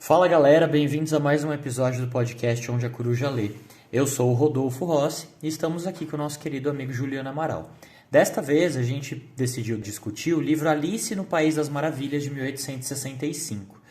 Fala galera, bem-vindos a mais um episódio do podcast Onde a Coruja Lê. Eu sou o Rodolfo Rossi e estamos aqui com o nosso querido amigo Juliano Amaral. Desta vez a gente decidiu discutir o livro Alice no País das Maravilhas de 1865.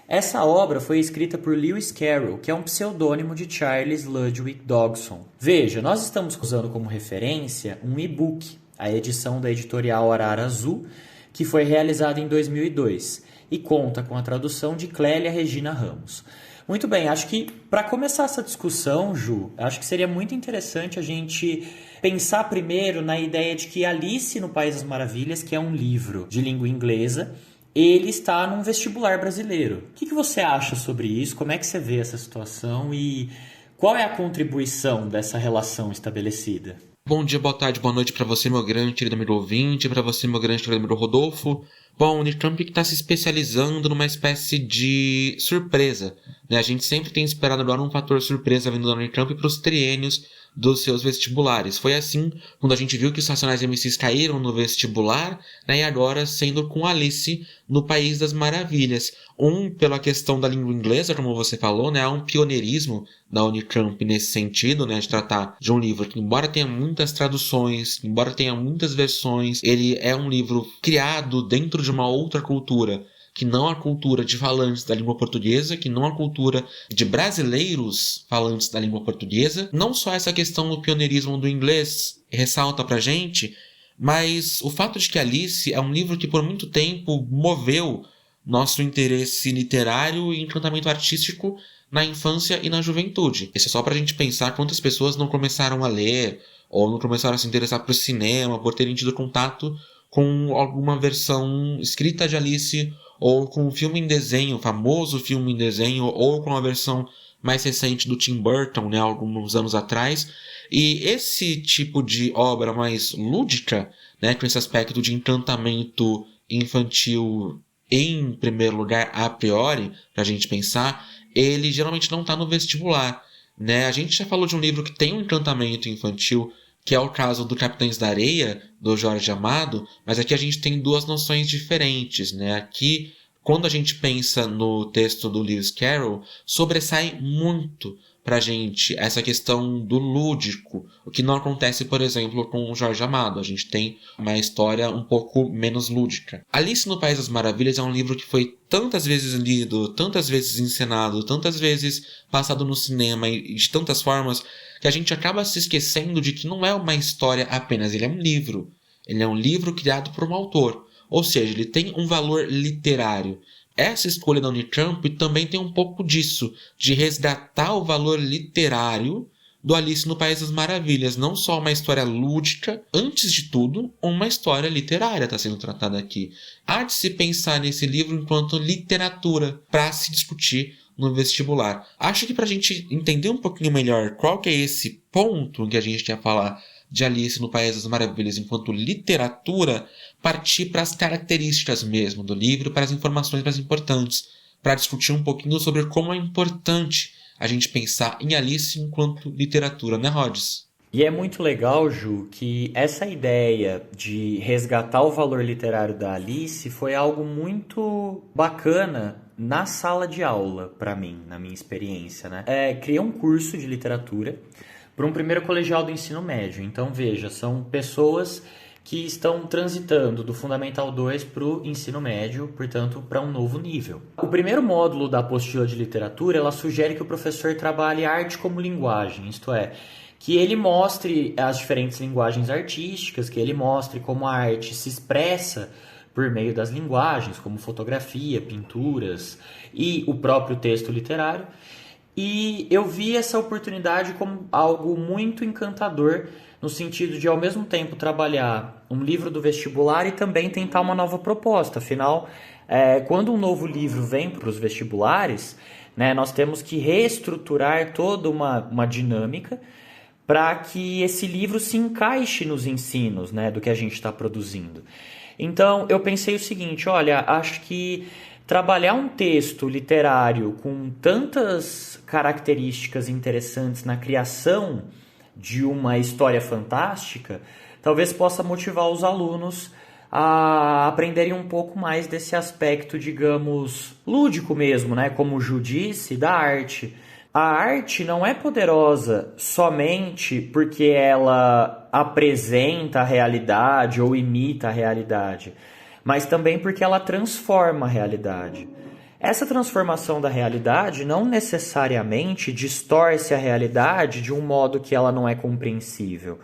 Essa obra foi escrita por Lewis Carroll, que é um pseudônimo de Charles Ludwig Dodgson. Veja, nós estamos usando como referência um e-book, a edição da editorial Arara Azul, que foi realizada em 2002 e conta com a tradução de Clélia Regina Ramos. Muito bem, acho que para começar essa discussão, Ju, acho que seria muito interessante a gente pensar primeiro na ideia de que Alice no País das Maravilhas, que é um livro de língua inglesa, ele está num vestibular brasileiro. O que você acha sobre isso? Como é que você vê essa situação e qual é a contribuição dessa relação estabelecida? Bom dia, boa tarde, boa noite para você, meu grande querido amigo ouvinte, para você, meu grande querido amigo Rodolfo. Bom, o Unicamp está se especializando numa espécie de surpresa, né? A gente sempre tem esperado agora um fator surpresa vindo da Unicamp para os triênios dos seus vestibulares. Foi assim quando a gente viu que os Racionais MCs caíram no vestibular, né? E agora sendo com Alice no País das Maravilhas. Pela questão da língua inglesa, como você falou, né? Há um pioneirismo da Unicamp nesse sentido, né? De tratar de um livro que, embora tenha muitas traduções, embora tenha muitas versões, ele é um livro criado dentro de uma outra cultura, que não a cultura de falantes da língua portuguesa, que não a cultura de brasileiros falantes da língua portuguesa. Não só essa questão do pioneirismo do inglês ressalta pra gente, mas o fato de que Alice é um livro que por muito tempo moveu nosso interesse literário e encantamento artístico na infância e na juventude. Isso é só pra gente pensar quantas pessoas não começaram a ler, ou não começaram a se interessar por cinema, por terem tido contato com alguma versão escrita de Alice, ou com um filme em desenho, famoso filme em desenho, ou com a versão mais recente do Tim Burton, né, alguns anos atrás. E esse tipo de obra mais lúdica, né, com esse aspecto de encantamento infantil em primeiro lugar, a priori, pra gente pensar, ele geralmente não está no vestibular, né? A gente já falou de um livro que tem um encantamento infantil, que é o caso do Capitães da Areia, do Jorge Amado, mas aqui a gente tem duas noções diferentes, né? Aqui, quando a gente pensa no texto do Lewis Carroll, sobressai muito pra gente essa questão do lúdico, o que não acontece, por exemplo, com o Jorge Amado. A gente tem uma história um pouco menos lúdica. Alice no País das Maravilhas é um livro que foi tantas vezes lido, tantas vezes encenado, tantas vezes passado no cinema e de tantas formas, que a gente acaba se esquecendo de que não é uma história apenas, ele é um livro. Ele é um livro criado por um autor, ou seja, ele tem um valor literário. Essa escolha da Unicamp também tem um pouco disso, de resgatar o valor literário do Alice no País das Maravilhas. Não só uma história lúdica, antes de tudo, uma história literária está sendo tratada aqui. Há de se pensar nesse livro enquanto literatura para se discutir no vestibular. Acho que para a gente entender um pouquinho melhor qual que é esse ponto que a gente quer falar de Alice no País das Maravilhas enquanto literatura, partir para as características mesmo do livro, para as informações mais importantes, para discutir um pouquinho sobre como é importante a gente pensar em Alice enquanto literatura, né, Rhodes? E é muito legal, Ju, que essa ideia de resgatar o valor literário da Alice foi algo muito bacana na sala de aula, para mim, na minha experiência, né? Criei um curso de literatura para um primeiro colegial do ensino médio. Então, veja, são pessoas que estão transitando do Fundamental 2 para o ensino médio, portanto, para um novo nível. O primeiro módulo da apostila de literatura, ela sugere que o professor trabalhe arte como linguagem, isto é, que ele mostre as diferentes linguagens artísticas, que ele mostre como a arte se expressa por meio das linguagens, como fotografia, pinturas e o próprio texto literário. E eu vi essa oportunidade como algo muito encantador, no sentido de, ao mesmo tempo, trabalhar um livro do vestibular e também tentar uma nova proposta. Afinal, quando um novo livro vem para os vestibulares, né, nós temos que reestruturar toda uma dinâmica para que esse livro se encaixe nos ensinos, né, do que a gente está produzindo. Então, eu pensei o seguinte, olha, acho que trabalhar um texto literário com tantas características interessantes na criação de uma história fantástica, talvez possa motivar os alunos a aprenderem um pouco mais desse aspecto, digamos, lúdico mesmo, né? Como o Ju disse, da arte. A arte não é poderosa somente porque ela apresenta a realidade ou imita a realidade, mas também porque ela transforma a realidade. Essa transformação da realidade não necessariamente distorce a realidade de um modo que ela não é compreensível.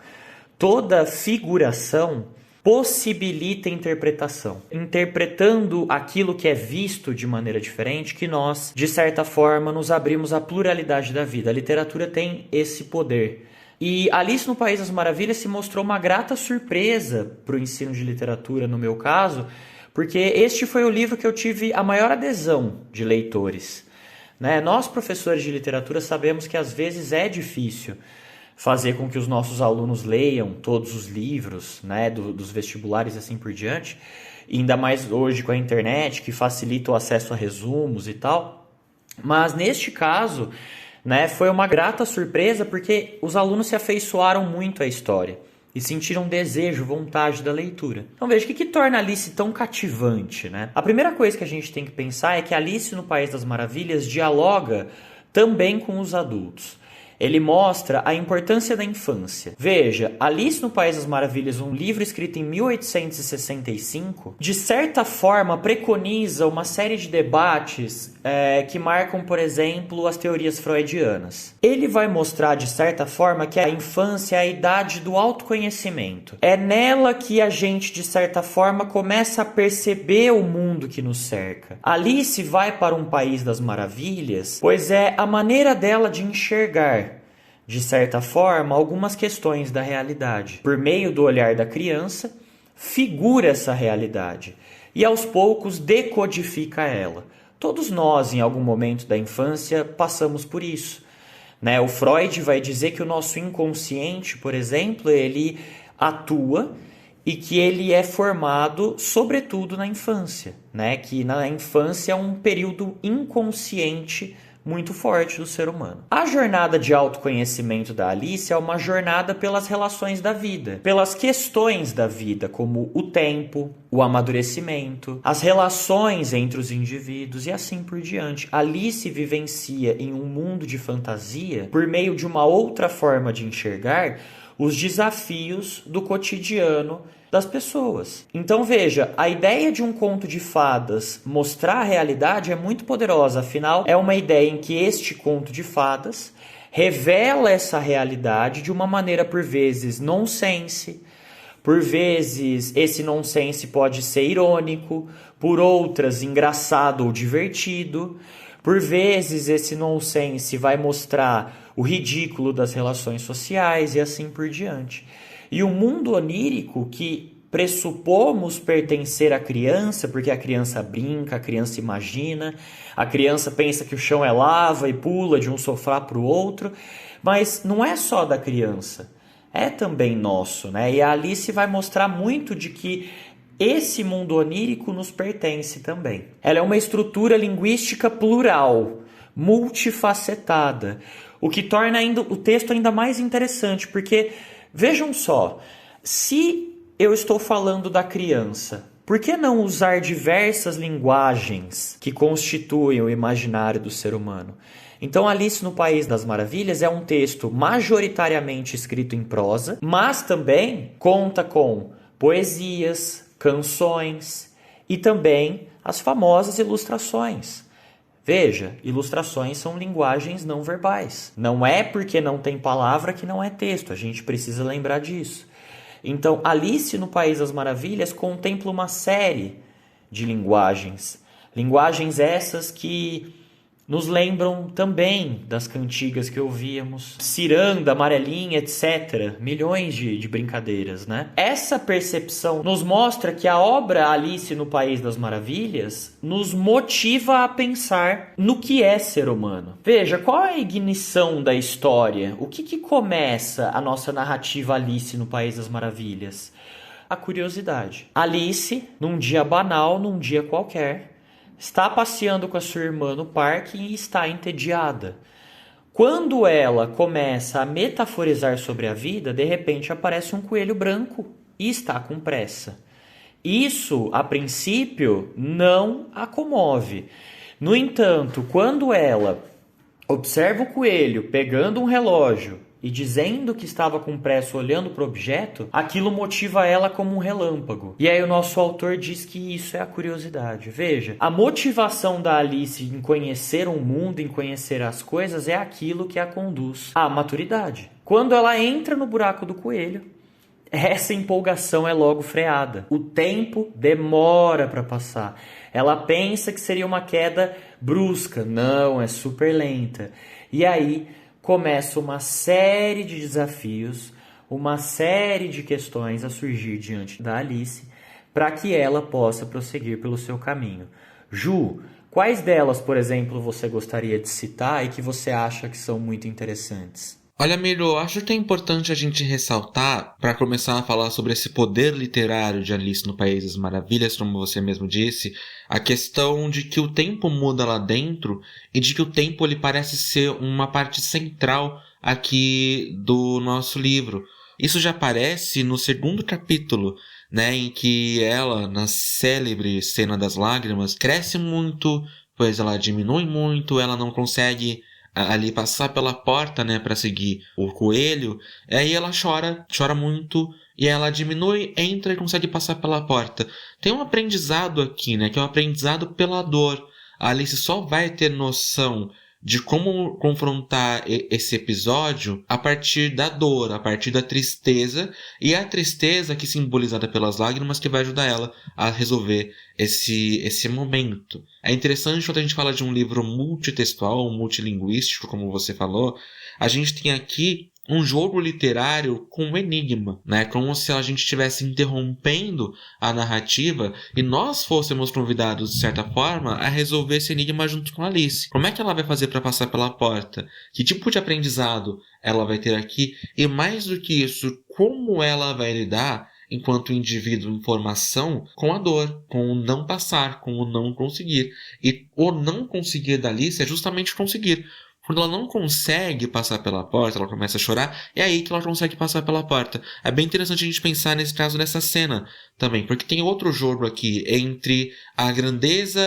Toda figuração possibilita interpretação. Interpretando aquilo que é visto de maneira diferente, que nós, de certa forma, nos abrimos à pluralidade da vida. A literatura tem esse poder. E Alice no País das Maravilhas se mostrou uma grata surpresa para o ensino de literatura, no meu caso, porque este foi o livro que eu tive a maior adesão de leitores. Né? Nós, professores de literatura, sabemos que às vezes é difícil fazer com que os nossos alunos leiam todos os livros, né, dos vestibulares e assim por diante, e ainda mais hoje com a internet, que facilita o acesso a resumos e tal. Mas neste caso, né, foi uma grata surpresa porque os alunos se afeiçoaram muito à história e sentiram desejo, vontade da leitura. Então veja, o que torna Alice tão cativante, né? A primeira coisa que a gente tem que pensar é que Alice no País das Maravilhas dialoga também com os adultos. Ele mostra a importância da infância. Veja, Alice no País das Maravilhas, um livro escrito em 1865, de certa forma preconiza uma série de debates que marcam, por exemplo, as teorias freudianas. Ele vai mostrar, de certa forma, que a infância é a idade do autoconhecimento. É nela que a gente, de certa forma, começa a perceber o mundo que nos cerca. Alice vai para um País das Maravilhas, pois é a maneira dela de enxergar, de certa forma, algumas questões da realidade. Por meio do olhar da criança, figura essa realidade e aos poucos decodifica ela. Todos nós, em algum momento da infância, passamos por isso. Né? O Freud vai dizer que o nosso inconsciente, por exemplo, ele atua e que ele é formado, sobretudo, na infância. Né? Que na infância é um período inconsciente muito forte do ser humano. A jornada de autoconhecimento da Alice é uma jornada pelas relações da vida, pelas questões da vida, como o tempo, o amadurecimento, as relações entre os indivíduos e assim por diante. Alice vivencia em um mundo de fantasia por meio de uma outra forma de enxergar os desafios do cotidiano das pessoas. Então veja, a ideia de um conto de fadas mostrar a realidade é muito poderosa, afinal é uma ideia em que este conto de fadas revela essa realidade de uma maneira por vezes nonsense, por vezes esse nonsense pode ser irônico, por outras engraçado ou divertido, por vezes esse nonsense vai mostrar o ridículo das relações sociais e assim por diante. E o mundo onírico que pressupomos pertencer à criança, porque a criança brinca, a criança imagina, a criança pensa que o chão é lava e pula de um sofá para o outro, mas não é só da criança, é também nosso, né? E a Alice vai mostrar muito de que esse mundo onírico nos pertence também. Ela é uma estrutura linguística plural, multifacetada, o que torna ainda o texto ainda mais interessante, porque vejam só, se eu estou falando da criança, por que não usar diversas linguagens que constituem o imaginário do ser humano? Então, Alice no País das Maravilhas é um texto majoritariamente escrito em prosa, mas também conta com poesias, canções e também as famosas ilustrações. Veja, ilustrações são linguagens não verbais. Não é porque não tem palavra que não é texto, a gente precisa lembrar disso. Então, Alice no País das Maravilhas contempla uma série de linguagens. Linguagens essas que nos lembram também das cantigas que ouvíamos, ciranda, amarelinha, etc. Milhões de brincadeiras, né? Essa percepção nos mostra que a obra Alice no País das Maravilhas nos motiva a pensar no que é ser humano. Veja, qual é a ignição da história? O que começa a nossa narrativa Alice no País das Maravilhas? A curiosidade. Alice, num dia banal, num dia qualquer, está passeando com a sua irmã no parque e está entediada. Quando ela começa a metaforizar sobre a vida, de repente aparece um coelho branco e está com pressa. Isso, a princípio, não a comove. No entanto, quando ela observa o coelho pegando um relógio e dizendo que estava com pressa olhando para o objeto, aquilo motiva ela como um relâmpago. E aí o nosso autor diz que isso é a curiosidade. Veja, a motivação da Alice em conhecer o mundo, em conhecer as coisas, é aquilo que a conduz à maturidade. Quando ela entra no buraco do coelho, essa empolgação é logo freada. O tempo demora para passar. Ela pensa que seria uma queda brusca. Não, é super lenta. E aí começa uma série de desafios, uma série de questões a surgir diante da Alice para que ela possa prosseguir pelo seu caminho. Ju, quais delas, por exemplo, você gostaria de citar e que você acha que são muito interessantes? Olha, Miro, acho que é importante a gente ressaltar, para começar a falar sobre esse poder literário de Alice no País das Maravilhas, como você mesmo disse, a questão de que o tempo muda lá dentro e de que o tempo ele parece ser uma parte central aqui do nosso livro. Isso já aparece no segundo capítulo, né, em que ela, na célebre cena das lágrimas, cresce muito, pois ela diminui muito, ela não consegue ali passar pela porta, né, para seguir o coelho. Aí ela chora muito, e ela diminui, entra e consegue passar pela porta. Tem um aprendizado aqui, né, que é um aprendizado pela dor. A Alice só vai ter noção de como confrontar esse episódio a partir da dor, a partir da tristeza, e é a tristeza que simbolizada pelas lágrimas que vai ajudar ela a resolver esse momento. É interessante quando a gente fala de um livro multitextual, multilinguístico, como você falou, a gente tem aqui um jogo literário com um enigma, né? Como se a gente estivesse interrompendo a narrativa e nós fôssemos convidados, de certa forma, a resolver esse enigma junto com a Alice. Como é que ela vai fazer para passar pela porta? Que tipo de aprendizado ela vai ter aqui? E mais do que isso, como ela vai lidar enquanto indivíduo em formação com a dor, com o não passar, com o não conseguir. E o não conseguir da Alice é justamente conseguir. Quando ela não consegue passar pela porta, ela começa a chorar, é aí que ela consegue passar pela porta. É bem interessante a gente pensar nesse caso dessa cena também, porque tem outro jogo aqui entre a grandeza,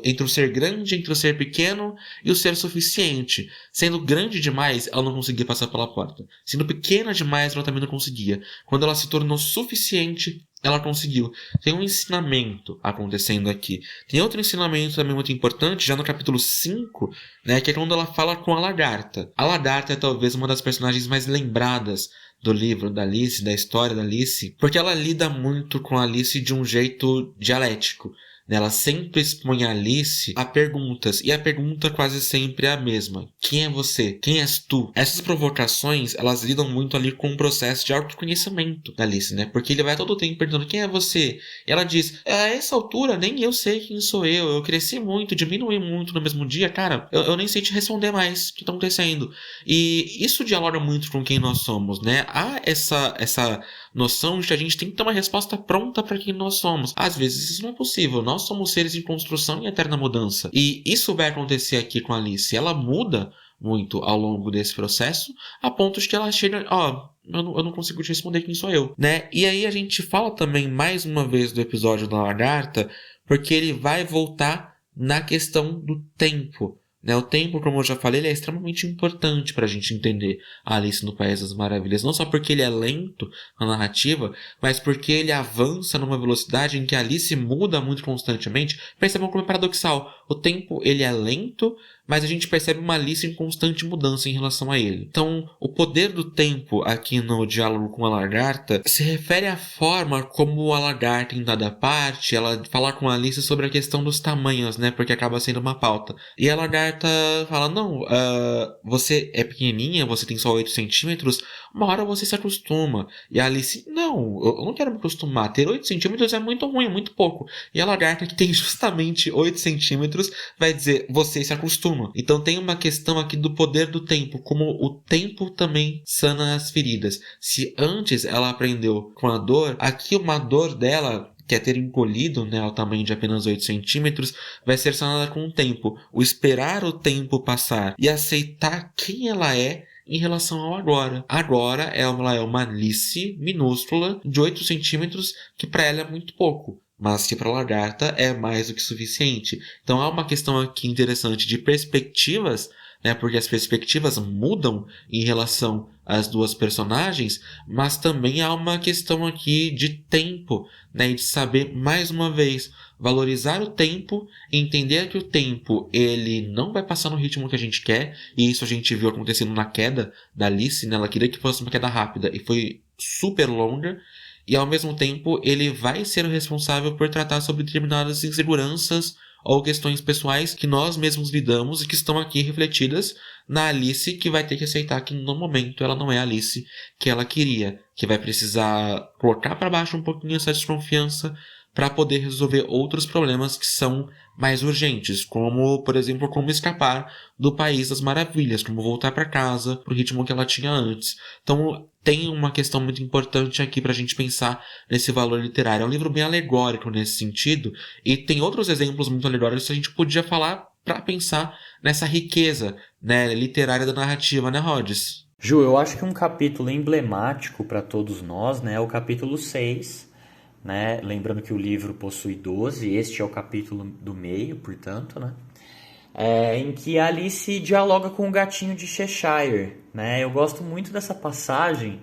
entre o ser grande, entre o ser pequeno e o ser suficiente. Sendo grande demais, ela não conseguia passar pela porta. Sendo pequena demais, ela também não conseguia. Quando ela se tornou suficiente, ela conseguiu. Tem um ensinamento acontecendo aqui. Tem outro ensinamento também muito importante, já no capítulo 5, né, que é quando ela fala com a lagarta. A lagarta é talvez uma das personagens mais lembradas do livro da Alice, da história da Alice, porque ela lida muito com a Alice de um jeito dialético. Ela sempre expõe a Alice a perguntas, e a pergunta quase sempre é a mesma. Quem é você? Quem és tu? Essas provocações, elas lidam muito ali com o processo de autoconhecimento da Alice, né? Porque ele vai todo o tempo perguntando, quem é você? E ela diz, a essa altura nem eu sei quem sou eu cresci muito, diminui muito no mesmo dia, cara, eu nem sei te responder mais o que está acontecendo. E isso dialoga muito com quem nós somos, né? Há essa noção de que a gente tem que ter uma resposta pronta para quem nós somos. Às vezes isso não é possível. Nós somos seres em construção e eterna mudança. E isso vai acontecer aqui com a Alice. Ela muda muito ao longo desse processo, a ponto de que ela chega, eu não consigo te responder quem sou eu, né? E aí a gente fala também mais uma vez do episódio da lagarta, porque ele vai voltar na questão do tempo. O tempo, como eu já falei, ele é extremamente importante para a gente entender a Alice no País das Maravilhas. Não só porque ele é lento na narrativa, mas porque ele avança numa velocidade em que a Alice muda muito constantemente. Percebam como é paradoxal. O tempo ele é lento, mas a gente percebe uma Alice em constante mudança em relação a ele. Então, o poder do tempo aqui no diálogo com a lagarta se refere à forma como a lagarta, em dada parte, ela fala com a Alice sobre a questão dos tamanhos, né? Porque acaba sendo uma pauta. E a lagarta fala, não, você é pequenininha, você tem só 8 centímetros, uma hora você se acostuma. E a Alice, não, eu não quero me acostumar. Ter 8 centímetros é muito ruim, é muito pouco. E a lagarta, que tem justamente 8 centímetros, vai dizer, você se acostuma. Então tem uma questão aqui do poder do tempo, como o tempo também sana as feridas. Se antes ela aprendeu com a dor, aqui uma dor dela, que é ter encolhido, né, ao tamanho de apenas 8 centímetros, vai ser sanada com o tempo. O esperar o tempo passar e aceitar quem ela é em relação ao agora. Agora ela é uma Alice minúscula de 8 centímetros, que para ela é muito pouco, mas que para a lagarta é mais do que suficiente. Então há uma questão aqui interessante de perspectivas, né, porque as perspectivas mudam em relação às duas personagens, mas também há uma questão aqui de tempo, né, e de saber, mais uma vez, valorizar o tempo, entender que o tempo ele não vai passar no ritmo que a gente quer, e isso a gente viu acontecendo na queda da Alice, né, ela queria que fosse uma queda rápida e foi super longa, e ao mesmo tempo ele vai ser o responsável por tratar sobre determinadas inseguranças ou questões pessoais que nós mesmos lidamos e que estão aqui refletidas na Alice, que vai ter que aceitar que no momento ela não é a Alice que ela queria, que vai precisar colocar para baixo um pouquinho essa desconfiança para poder resolver outros problemas que são mais urgentes, como, por exemplo, como escapar do País das Maravilhas, como voltar para casa, pro ritmo que ela tinha antes. Então, tem uma questão muito importante aqui para a gente pensar nesse valor literário. É um livro bem alegórico nesse sentido, e tem outros exemplos muito alegóricos que a gente podia falar para pensar nessa riqueza, né, literária da narrativa, né, Rhodes? Ju, eu acho que um capítulo emblemático para todos nós, né, é o capítulo 6, né? Lembrando que o livro possui 12, este é o capítulo do meio, portanto, né? Em que a Alice dialoga com o gatinho de Cheshire, né? Eu gosto muito dessa passagem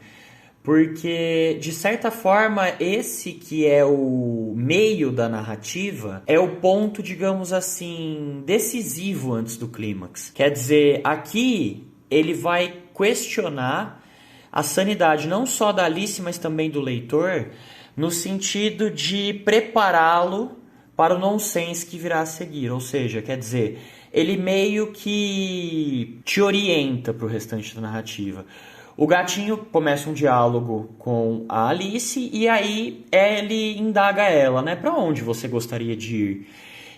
porque, de certa forma, esse que é o meio da narrativa é o ponto, digamos assim, decisivo antes do clímax. Quer dizer, aqui ele vai questionar a sanidade não só da Alice, mas também do leitor, no sentido de prepará-lo para o nonsense que virá a seguir. Ou seja, quer dizer, ele meio que te orienta para o restante da narrativa. O gatinho começa um diálogo com a Alice e aí ele indaga ela, né? Para onde você gostaria de ir?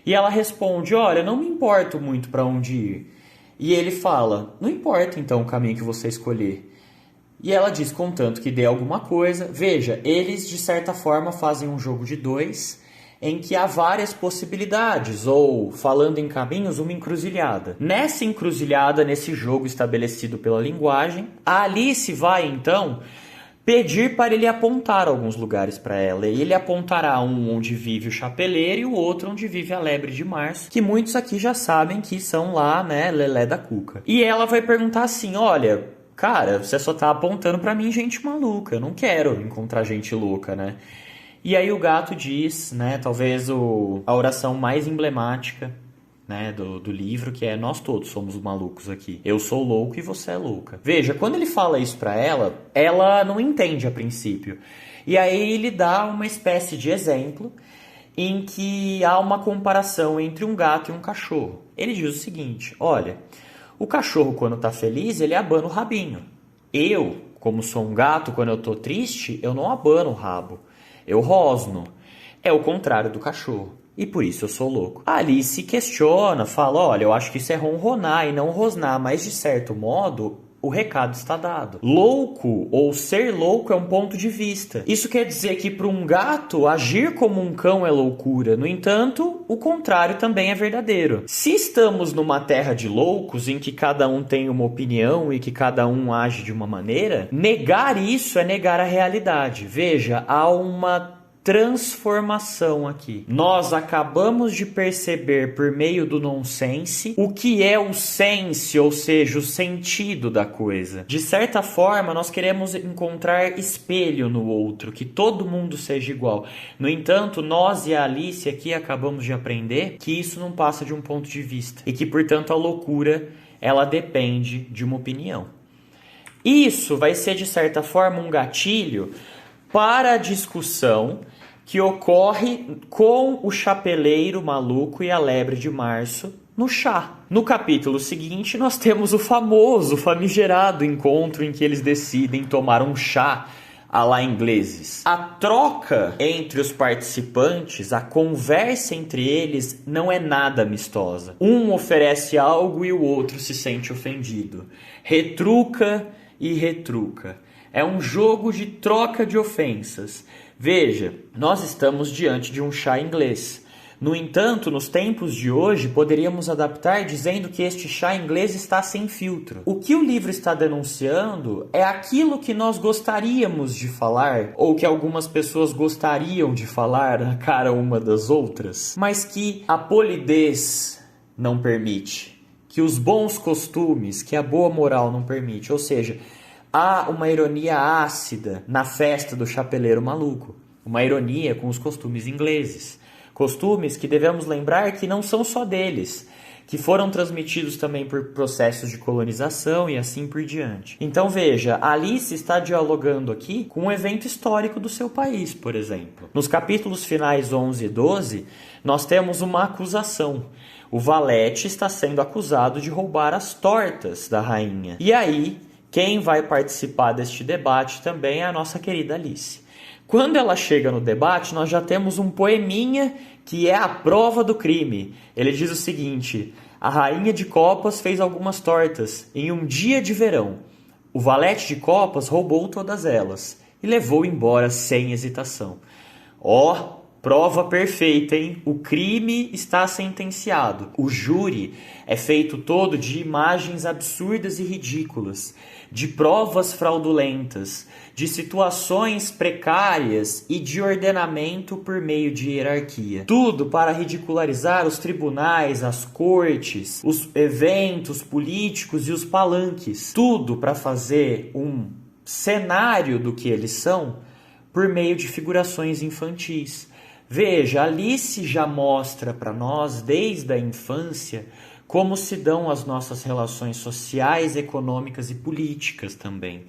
E ela responde, olha, não me importo muito para onde ir. E ele fala, não importa então o caminho que você escolher. E ela diz, contanto que dê alguma coisa. Veja, eles de certa forma fazem um jogo de dois em que há várias possibilidades, ou, falando em caminhos, uma encruzilhada. Nessa encruzilhada, nesse jogo estabelecido pela linguagem, a Alice vai então pedir para ele apontar alguns lugares para ela. E ele apontará um onde vive o chapeleiro e o outro onde vive a lebre de março, que muitos aqui já sabem que são lá, né, Lelé da Cuca. E ela vai perguntar assim, olha, cara, você só tá apontando pra mim gente maluca, eu não quero encontrar gente louca, né? E aí o gato diz, né, talvez a oração mais emblemática, né, do livro, que é nós todos somos malucos aqui. Eu sou louco e você é louca. Veja, quando ele fala isso pra ela não entende a princípio. E aí ele dá uma espécie de exemplo em que há uma comparação entre um gato e um cachorro. Ele diz o seguinte, olha, o cachorro, quando tá feliz, ele abana o rabinho. Eu, como sou um gato, quando eu tô triste, eu não abano o rabo. Eu rosno. É o contrário do cachorro. E por isso eu sou louco. A Alice questiona, fala, olha, eu acho que isso é ronronar e não rosnar, mas de certo modo o recado está dado. Louco ou ser louco é um ponto de vista. Isso quer dizer que para um gato agir como um cão é loucura. No entanto, o contrário também é verdadeiro. Se estamos numa terra de loucos em que cada um tem uma opinião e que cada um age de uma maneira, negar isso é negar a realidade. Veja, há uma transformação aqui. Nós acabamos de perceber por meio do nonsense o que é o sense, ou seja, o sentido da coisa. De certa forma, nós queremos encontrar espelho no outro, que todo mundo seja igual. No entanto, nós e a Alice aqui acabamos de aprender que isso não passa de um ponto de vista e que, portanto, a loucura, ela depende de uma opinião. Isso vai ser, de certa forma, um gatilho para a discussão que ocorre com o chapeleiro maluco e a lebre de março no chá. No capítulo seguinte, nós temos o famoso, famigerado encontro em que eles decidem tomar um chá à la ingleses. A troca entre os participantes, a conversa entre eles não é nada amistosa. Um oferece algo e o outro se sente ofendido. Retruca e retruca. É um jogo de troca de ofensas. Veja, nós estamos diante de um chá inglês. No entanto, nos tempos de hoje, poderíamos adaptar dizendo que este chá inglês está sem filtro. O que o livro está denunciando é aquilo que nós gostaríamos de falar, ou que algumas pessoas gostariam de falar na cara uma das outras, mas que a polidez não permite, que os bons costumes, que a boa moral não permite. Ou seja, há uma ironia ácida na festa do chapeleiro maluco, uma ironia com os costumes ingleses. Costumes que devemos lembrar que não são só deles, que foram transmitidos também por processos de colonização e assim por diante. Então veja, Alice está dialogando aqui com um evento histórico do seu país, por exemplo. Nos capítulos finais 11 e 12, nós temos uma acusação. O valete está sendo acusado de roubar as tortas da rainha. E aí, quem vai participar deste debate também é a nossa querida Alice. Quando ela chega no debate, nós já temos um poeminha que é a prova do crime. Ele diz o seguinte: a rainha de copas fez algumas tortas em um dia de verão. O valete de copas roubou todas elas e levou embora sem hesitação. Ó, prova perfeita, hein? O crime está sentenciado. O júri é feito todo de imagens absurdas e ridículas, de provas fraudulentas, de situações precárias e de ordenamento por meio de hierarquia. Tudo para ridicularizar os tribunais, as cortes, os eventos políticos e os palanques. Tudo para fazer um cenário do que eles são por meio de figurações infantis. Veja, Alice já mostra para nós, desde a infância, como se dão as nossas relações sociais, econômicas e políticas também.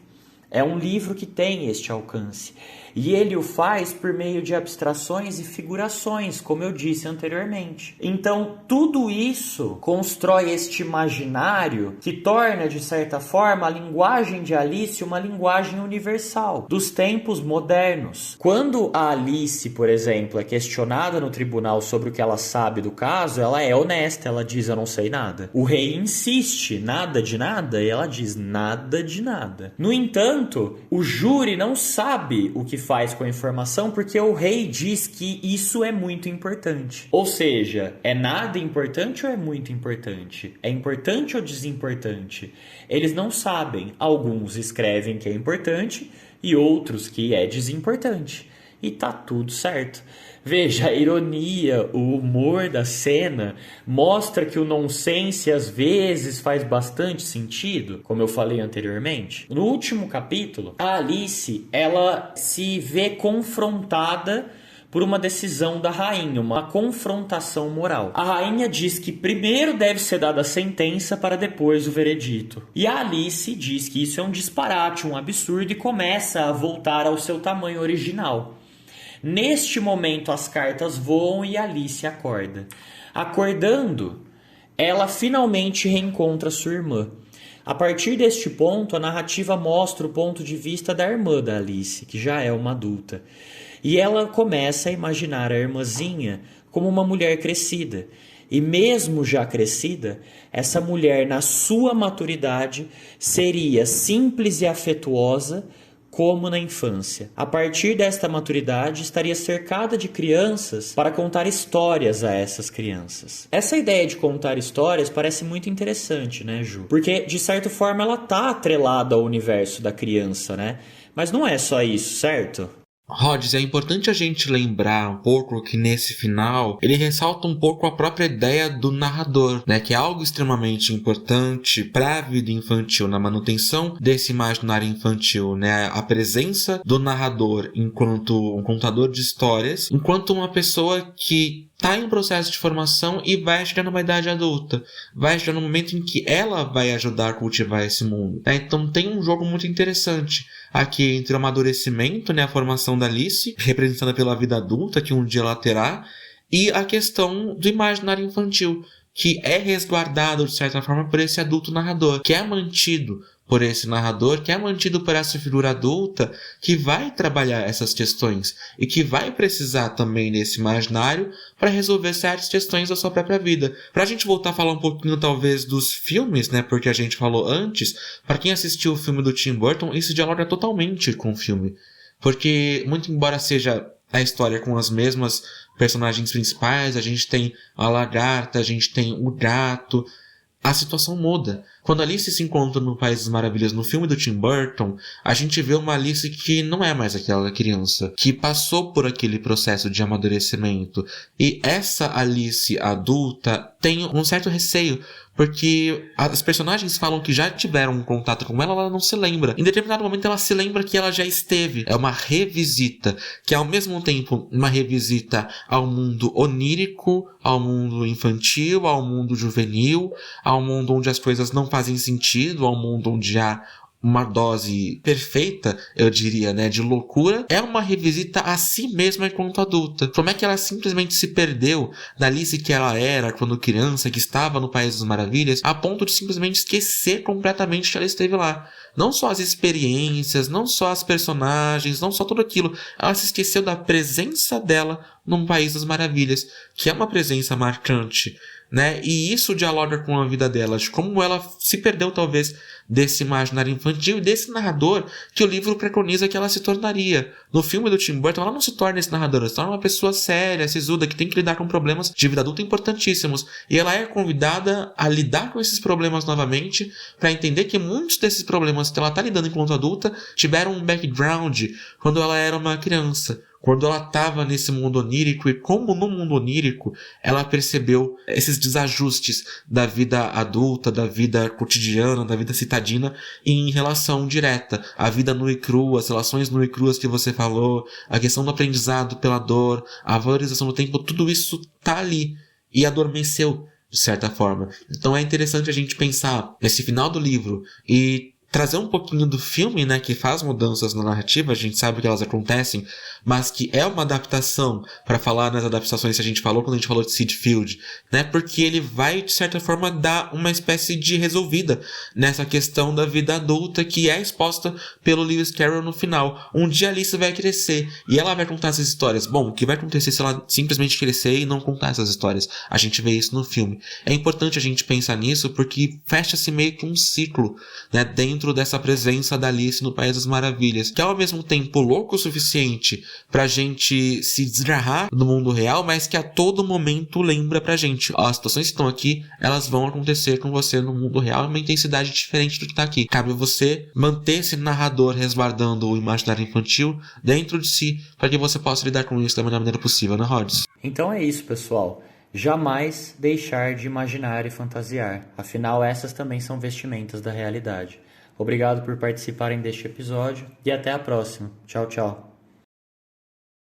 É um livro que tem este alcance. E ele o faz por meio de abstrações e figurações, como eu disse anteriormente. Então, tudo isso constrói este imaginário que torna, de certa forma, a linguagem de Alice uma linguagem universal, dos tempos modernos. Quando a Alice, por exemplo, é questionada no tribunal sobre o que ela sabe do caso, ela é honesta, ela diz: eu não sei nada. O rei insiste: nada de nada? E ela diz: nada de nada. No entanto, o júri não sabe o que faz com a informação porque o rei diz que isso é muito importante. Ou seja, é nada importante ou é muito importante? É importante ou desimportante? Eles não sabem. Alguns escrevem que é importante e outros que é desimportante. E tá tudo certo. Veja, a ironia, o humor da cena mostra que o nonsense às vezes faz bastante sentido, como eu falei anteriormente. No último capítulo, a Alice, ela se vê confrontada por uma decisão da rainha, uma confrontação moral. A rainha diz que primeiro deve ser dada a sentença para depois o veredito. E a Alice diz que isso é um disparate, um absurdo, e começa a voltar ao seu tamanho original. Neste momento as cartas voam e Alice acorda. Acordando, ela finalmente reencontra sua irmã. A partir deste ponto, a narrativa mostra o ponto de vista da irmã da Alice, que já é uma adulta. E ela começa a imaginar a irmãzinha como uma mulher crescida. E mesmo já crescida, essa mulher, na sua maturidade, seria simples e afetuosa, como na infância. A partir desta maturidade, estaria cercada de crianças para contar histórias a essas crianças. Essa ideia de contar histórias parece muito interessante, né, Ju? Porque, de certa forma, ela tá atrelada ao universo da criança, né? Mas não é só isso, certo? Rhodes, é importante a gente lembrar um pouco que nesse final ele ressalta um pouco a própria ideia do narrador, né, que é algo extremamente importante para a vida infantil, na manutenção desse imaginário infantil, né, a presença do narrador enquanto um contador de histórias, enquanto uma pessoa que está em processo de formação e vai chegar numa idade adulta, vai chegar no momento em que ela vai ajudar a cultivar esse mundo, né? Então tem um jogo muito interessante aqui entre o amadurecimento, né, a formação da Alice, representada pela vida adulta que um dia ela terá, e a questão do imaginário infantil, que é resguardado de certa forma por esse adulto narrador, que é mantido por esse narrador, que é mantido por essa figura adulta que vai trabalhar essas questões e que vai precisar também desse imaginário para resolver certas questões da sua própria vida. Para a gente voltar a falar um pouquinho talvez dos filmes, né, porque a gente falou antes, para quem assistiu o filme do Tim Burton, isso dialoga totalmente com o filme. Porque, muito embora seja a história com as mesmas personagens principais, a gente tem a lagarta, a gente tem o gato, a situação muda. Quando Alice se encontra no País das Maravilhas no filme do Tim Burton, a gente vê uma Alice que não é mais aquela criança, que passou por aquele processo de amadurecimento. E essa Alice adulta tem um certo receio, porque as personagens falam que já tiveram um contato com ela, ela não se lembra. Em determinado momento ela se lembra que ela já esteve. É uma revisita, que é ao mesmo tempo uma revisita ao mundo onírico, ao mundo infantil, ao mundo juvenil, ao mundo onde as coisas não fazem sentido, ao mundo onde há uma dose perfeita, eu diria, né, de loucura. É uma revisita a si mesma enquanto adulta. Como é que ela simplesmente se perdeu da Alice que ela era quando criança, que estava no País das Maravilhas, a ponto de simplesmente esquecer completamente que ela esteve lá. Não só as experiências, não só as personagens, não só tudo aquilo. Ela se esqueceu da presença dela no País das Maravilhas, que é uma presença marcante, né? E isso dialoga com a vida dela, de como ela se perdeu talvez desse imaginário infantil e desse narrador que o livro preconiza que ela se tornaria. No filme do Tim Burton ela não se torna esse narrador, ela se torna uma pessoa séria, sisuda, que tem que lidar com problemas de vida adulta importantíssimos. E ela é convidada a lidar com esses problemas novamente, para entender que muitos desses problemas que ela está lidando enquanto adulta tiveram um background quando ela era uma criança, quando ela estava nesse mundo onírico, e como no mundo onírico ela percebeu esses desajustes da vida adulta, da vida cotidiana, da vida citadina em relação direta. A vida nua e crua, as relações nua e cruas que você falou, a questão do aprendizado pela dor, a valorização do tempo, tudo isso tá ali e adormeceu de certa forma. Então é interessante a gente pensar nesse final do livro e trazer um pouquinho do filme, né, que faz mudanças na narrativa, a gente sabe que elas acontecem, mas que é uma adaptação, para falar nas adaptações que a gente falou quando a gente falou de Sid Field, né, porque ele vai, de certa forma, dar uma espécie de resolvida nessa questão da vida adulta que é exposta pelo Lewis Carroll no final. Um dia a Alice vai crescer e ela vai contar essas histórias. Bom, o que vai acontecer se ela simplesmente crescer e não contar essas histórias? A gente vê isso no filme. É importante a gente pensar nisso porque fecha-se meio que um ciclo, né, dentro dessa presença da Alice no País das Maravilhas, que é ao mesmo tempo louco o suficiente pra gente se desgarrar do mundo real, mas que a todo momento lembra pra gente, ó, as situações que estão aqui, elas vão acontecer com você no mundo real em uma intensidade diferente do que tá aqui. Cabe você manter esse narrador resguardando o imaginário infantil dentro de si, para que você possa lidar com isso da melhor maneira possível, né, Rhodes? Então é isso, pessoal. Jamais deixar de imaginar e fantasiar. Afinal, essas também são vestimentas da realidade. Obrigado por participarem deste episódio e até a próxima. Tchau, tchau.